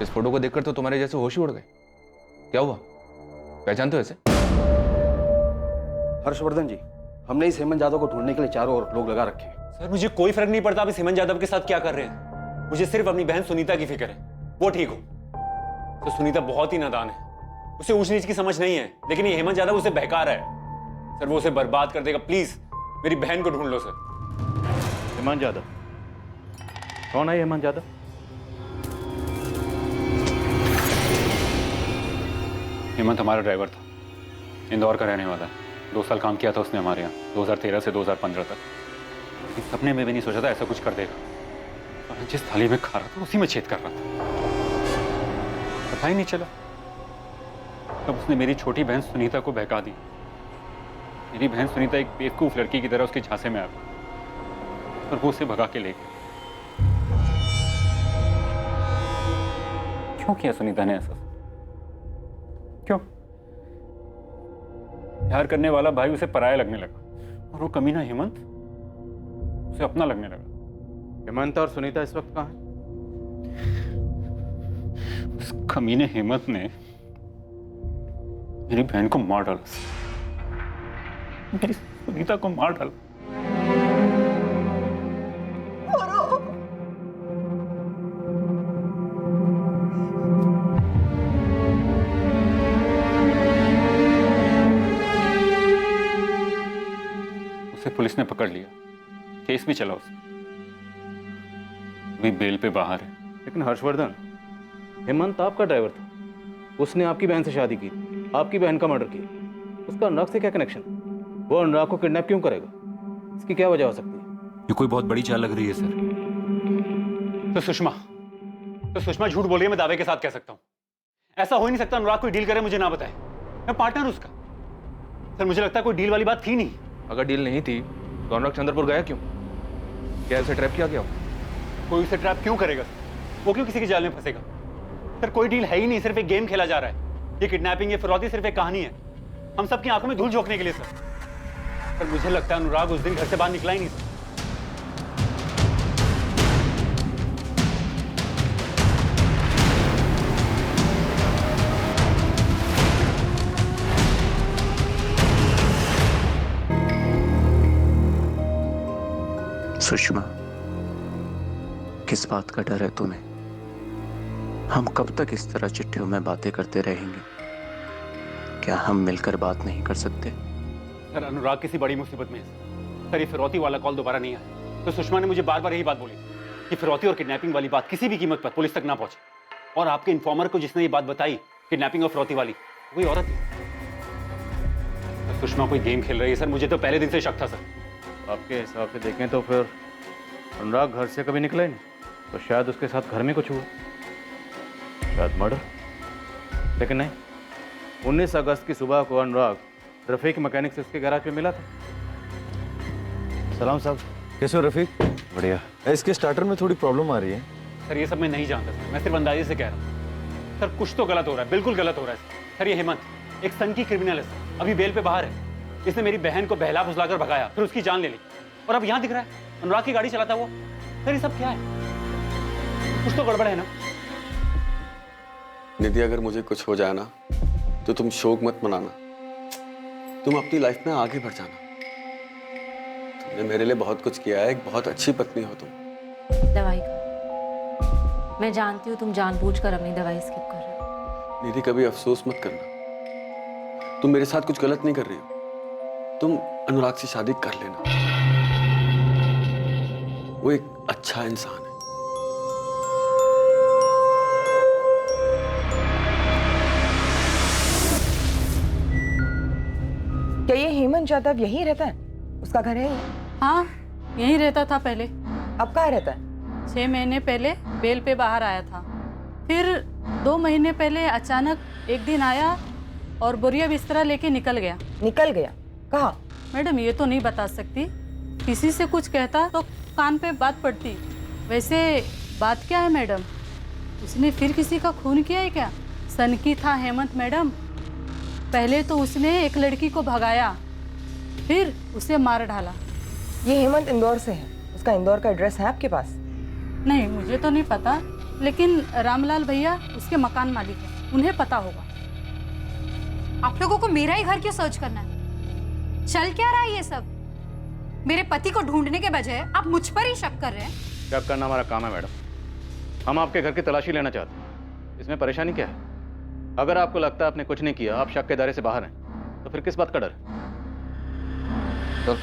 इस फोटो को देखकर तो तुम्हारे जैसे होश ही उड़ गए। क्या हुआ, पहचानते हो इसे? हर्षवर्धन जी, हमने इस हेमंत यादव को ढूंढने के लिए चारों ओर लोग लगा रखे हैं। सर मुझे कोई फर्क नहीं पड़ता आप इस हेमंत यादव के साथ क्या कर रहे हैं। मुझे सिर्फ अपनी बहन सुनीता की फिक्र है, वो ठीक हो। तो सुनीता बहुत ही नादान है, उसे ऊंच नीच की समझ नहीं है, लेकिन ये हेमंत यादव उसे बहका रहा है। सर वो उसे बर्बाद कर देगा। प्लीज मेरी बहन को ढूंढ लो सर। हेमंत यादव कौन है? हेमंत यादव हेमंत हमारा ड्राइवर था, इंदौर का रहने वाला है। 2 साल काम किया था उसने हमारे यहाँ, 2013 से 2015 तक। इस सपने में भी नहीं सोचा था ऐसा कुछ कर देगा। और जिस थाली में खा रहा था उसी में छेद कर रहा था, पता ही नहीं चला। तब उसने मेरी छोटी बहन सुनीता को बहका दी। मेरी बहन सुनीता एक बेवकूफ लड़की की तरह उसके झांसे में आ गई और वो उसे भगा के ले गई। क्यों किया सुनीता ने ऐसा? क्यों? प्यार करने वाला भाई उसे पराया लगने लगा और वो कमीना हेमंत उसे अपना लगने लगा। हेमंत और सुनीता इस वक्त कहाँ हैं? उस कमीने हेमंत ने मेरी बहन को मार डाला, मेरी सुनीता को मार डाला। उसे पुलिस ने पकड़ लिया, केस भी चला उसे, अभी बेल पे बाहर है। लेकिन हर्षवर्धन, हेमंत आपका ड्राइवर था, उसने आपकी बहन से शादी की, आपकी बहन का मर्डर किया, उसका अनुराग से क्या कनेक्शन? वो अनुराग को किडनैप क्यों करेगा? इसकी क्या वजह हो सकती है? ये कोई बहुत बड़ी चाल लग रही है सर। तो सुषमा झूठ बोल रही है, मैं दावे के साथ कह सकता हूं। ऐसा हो ही नहीं सकता अनुराग कोई डील करे मुझे ना बताए, मैं पार्टनर उसका। सर मुझे लगता है कोई डील वाली बात थी नहीं। अगर डील नहीं थी तो अनुराग चंद्रपुर गया क्यों? क्या उसे ट्रैप किया? कोई उसे ट्रैप क्यों करेगा? वो क्यों किसी के जाल में फंसेगा? सर कोई डील है ही नहीं, सिर्फ एक गेम खेला जा रहा है। ये किडनैपिंग, ये फिरौती सिर्फ एक कहानी है, हम सबकी आंखों में धूल झोंकने के लिए। सर मुझे लगता है अनुराग उस दिन घर से बाहर निकला ही नहीं। सर सुषमा, किस बात का डर है तुम्हें? हम कब तक इस तरह चिट्ठियों में बातें करते रहेंगे? क्या हम मिलकर बात नहीं कर सकते? सर अनुराग किसी बड़ी मुसीबत में है। सर ये फिरौती वाला कॉल दोबारा नहीं आया तो सुषमा ने मुझे बार बार यही बात बोली कि फिरौती और किडनैपिंग वाली बात किसी भी कीमत पर पुलिस तक ना पहुंचे। और आपके इन्फॉर्मर को जिसने ये बात बताई किडनैपिंग और फिरौती वाली, वही औरत है। सुषमा कोई गेम खेल रही है सर, मुझे तो पहले दिन से शक था। सर आपके हिसाब से देखें तो फिर अनुराग घर से कभी निकला ही नहीं, तो शायद उसके साथ घर में कुछ हुआ, शायद मर्डर। लेकिन नहीं, 19 अगस्त की सुबह को अनुराग रफीक मैकेनिक से उसके गैराज में मिला था। सलाम साहब, कैसे हो रफीक? बढ़िया। इसके स्टार्टर में थोड़ी प्रॉब्लम आ रही है। सर ये सब मैं नहीं जानता सर, मैं सिर्फ अंदाजे से कह रहा हूँ। सर कुछ तो गलत हो रहा है, बिल्कुल गलत हो रहा है सर। ये हेमंत एक सनकी क्रिमिनल है सर, अभी बेल पे बाहर है। इसने मेरी बहन को बहला फुसलाकर भगाया, फिर उसकी जान ले ली, और अब यहाँ दिख रहा है अनुराग की गाड़ी चलाता वो। सर ये सब क्या है? कुछ तो गड़बड़ है ना? निधि, अगर मुझे कुछ हो जाए ना तो तुम शोक मत मनाना, तुम अपनी लाइफ में आगे बढ़ जाना। तुमने मेरे लिए बहुत कुछ किया है, एक बहुत अच्छी पत्नी हो तुम। दवाई खा। मैं जानती हूँ तुम जानबूझकर अपनी दवाई स्किप कर रहे हो। निधि, कभी अफसोस मत करना, तुम मेरे साथ कुछ गलत नहीं कर रही हो। तुम अनुराग से शादी कर लेना, वो एक अच्छा इंसान है। क्या ये हेमंत यादव यहीं रहता है? उसका घर है ये? हाँ, यहीं रहता था पहले। अब कहाँ रहता है? 6 महीने पहले बेल पे बाहर आया था, फिर 2 महीने पहले अचानक एक दिन आया और बोरिया बिस्तरा लेके निकल गया। निकल गया? कहाँ? मैडम ये तो नहीं बता सकती, किसी से कुछ कहता तो कान पे बात पड़ती। वैसे बात क्या है मैडम, उसने फिर किसी का खून किया है क्या? सनकी था हेमंत मैडम। पहले तो उसने एक लड़की को भगाया, फिर उसे मार डाला। ये हेमंत इंदौर से है, उसका इंदौर का एड्रेस है आपके पास? नहीं, मुझे तो नहीं पता, लेकिन रामलाल भैया उसके मकान मालिक हैं, उन्हें पता होगा। आप लोगों को मेरा ही घर क्यों सर्च करना है? चल क्या रहा है ये सब? मेरे पति को ढूंढने के बजाय आप मुझ पर ही शक कर रहे हैं। शक करना हमारा काम है मैडम, हम आपके घर की तलाशी लेना चाहते हैं। इसमें परेशानी क्या है? अगर आपको लगता है आपने कुछ नहीं किया, आप शक के दायरे से बाहर हैं, तो फिर किस बात का डर है? चल।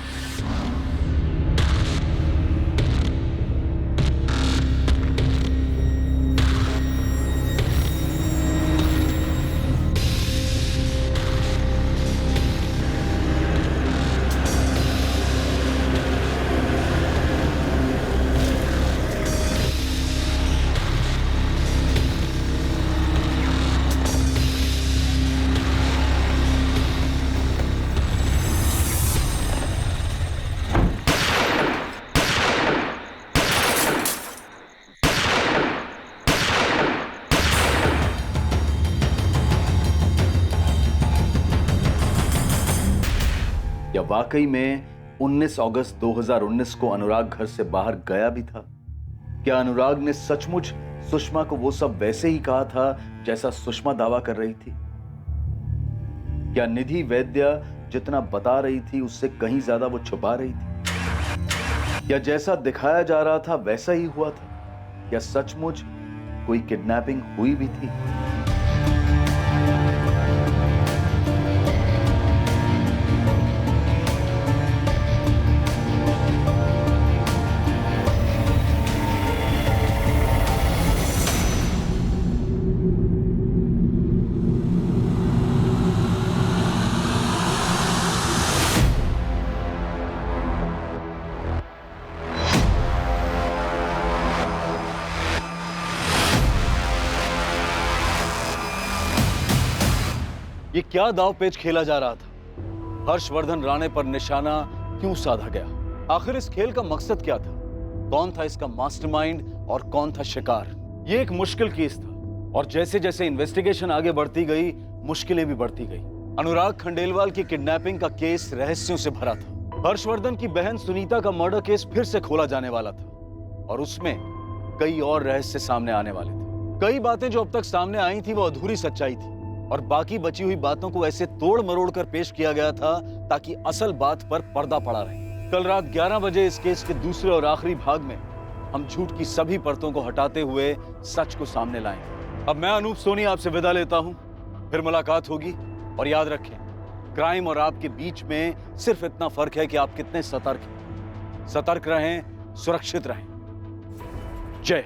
या वाकई में 19 अगस्त 2019 को अनुराग घर से बाहर गया भी था? क्या अनुराग ने सचमुच सुषमा को वो सब वैसे ही कहा था जैसा सुषमा दावा कर रही थी? क्या निधि वैद्य जितना बता रही थी उससे कहीं ज्यादा वो छुपा रही थी? या जैसा दिखाया जा रहा था वैसा ही हुआ था? क्या सचमुच कोई किडनैपिंग हुई भी थी? ये क्या दांवपेच खेला जा रहा था? हर्षवर्धन राणे पर निशाना क्यों साधा गया? आखिर इस खेल का मकसद क्या था? कौन था इसका मास्टरमाइंड और कौन था शिकार? ये एक मुश्किल केस था और जैसे जैसे इन्वेस्टिगेशन आगे बढ़ती गई, मुश्किलें भी बढ़ती गई। अनुराग खंडेलवाल की किडनैपिंग का केस रहस्यों से भरा था। हर्षवर्धन की बहन सुनीता का मर्डर केस फिर से खोला जाने वाला था और उसमें कई और रहस्य सामने आने वाले थे। कई बातें जो अब तक सामने आई थी वो अधूरी सच्चाई थी और बाकी बची हुई बातों को ऐसे तोड़ मरोड़ कर पेश किया गया था ताकि असल बात पर पर्दा पड़ा रहे। कल रात 11 बजे इस केस के दूसरे और आखिरी भाग में हम झूठ की सभी परतों को हटाते हुए सच को सामने लाएंगे। अब मैं अनूप सोनी आपसे विदा लेता हूं, फिर मुलाकात होगी और याद रखें, क्राइम और आपके बीच में सिर्फ इतना फर्क है कि आप कितने सतर्क हैं। सतर्क रहें, सुरक्षित रहें। जय हिंद।